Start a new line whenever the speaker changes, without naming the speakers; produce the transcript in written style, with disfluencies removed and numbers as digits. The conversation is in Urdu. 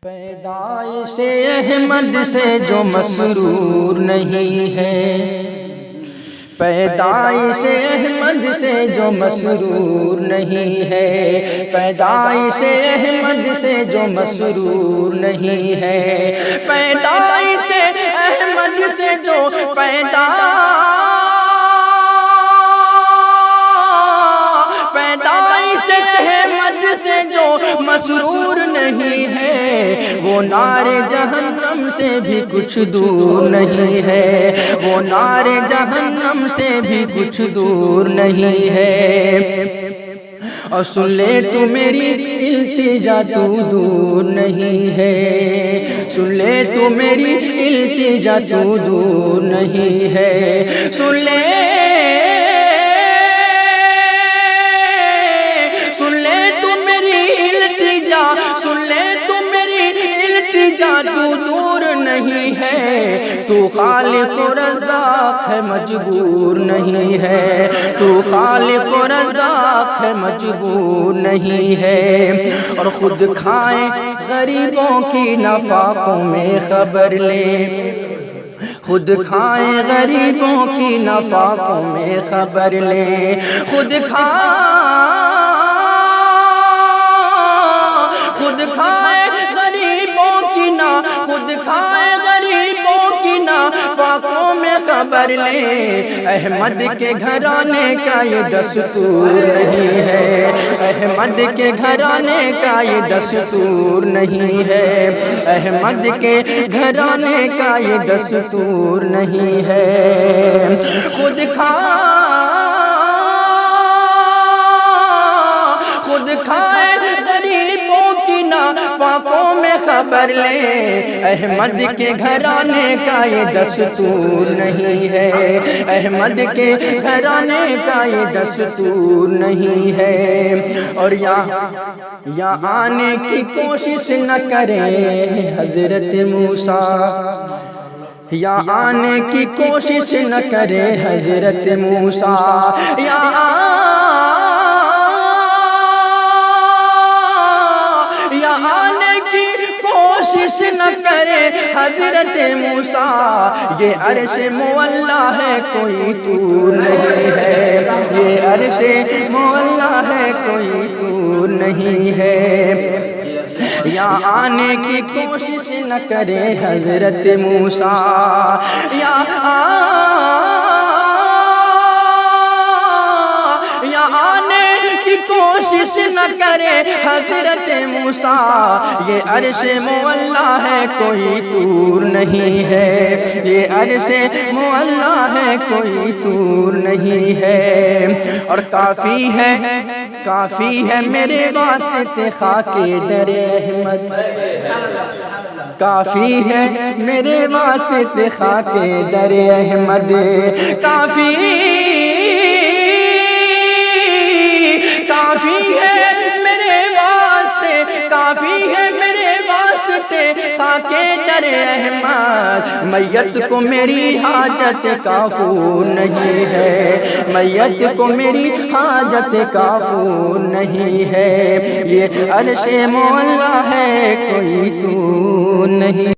پیدائش احمد سے جو مسرور نہیں ہے، پیدائش احمد سے جو مسرور نہیں ہے، پیدائش احمد سے جو مسرور نہیں ہے، پیدائش احمد سے جو پیدائش احمد سے جو مسرور نہیں ہے، وہ نار جہنم سے بھی کچھ دور نہیں ہے، وہ نار جہنم سے بھی کچھ دور نہیں ہے۔ اور سن لے تو میری التجا تو دور نہیں ہے، سن لے تو میری التجا تو دور نہیں ہے، سن لے تو دور نہیں ہے، تو خالق و رزاق ہے مجبور نہیں ہے، تو خالق و رزاق ہے مجبور نہیں ہے۔ اور خود کھائیں غریبوں کی نفاقوں میں خبر لے، خود کھائیں غریبوں کی نفاقوں میں خبر لے، خود کھائے غریبوں کی نفاقوں میں خبر لے۔ احمد کے گھرانے کا یہ دستور نہیں ہے، احمد کے گھرانے کا یہ دستور نہیں ہے، احمد کے گھرانے کا یہ دستور نہیں ہے۔ خود کھائے غریبوں کی نفاقوں میں خبر لے، احمد کے گھرانے کا یہ دستور نہیں ہے، احمد کے گھرانے کا یہ دستور نہیں ہے۔ اور یہاں آنے کی کوشش نہ کرے حضرت موسیٰ، یہاں آنے کی کوشش نہ کرے حضرت موسیٰ، کوشش نہ کرے حضرت موسیٰ، یہ عرش معلا ہے کوئی طور نہیں ہے، یہ عرش معلا ہے کوئی طور نہیں ہے۔ یہاں آنے کی کوشش نہ کرے حضرت موسیٰ، کوشش نہ کرے حضرت موسیٰ، یہ عرش معلا ہے کوئی طور نہیں ہے، یہ عرش معلا ہے کوئی طور نہیں ہے۔ اور کافی ہے میرے واسطے خاک در احمد، کافی ہے میرے واسطے خاک در احمد، کافی ہے میرے واسطے، کافی ہے میرے واسطے خاک در احمد۔ میت کو میری حاجت کافور نہیں ہے، میت کو میری حاجت کافور نہیں ہے، یہ عرش معلا ہے کوئی طور نہیں۔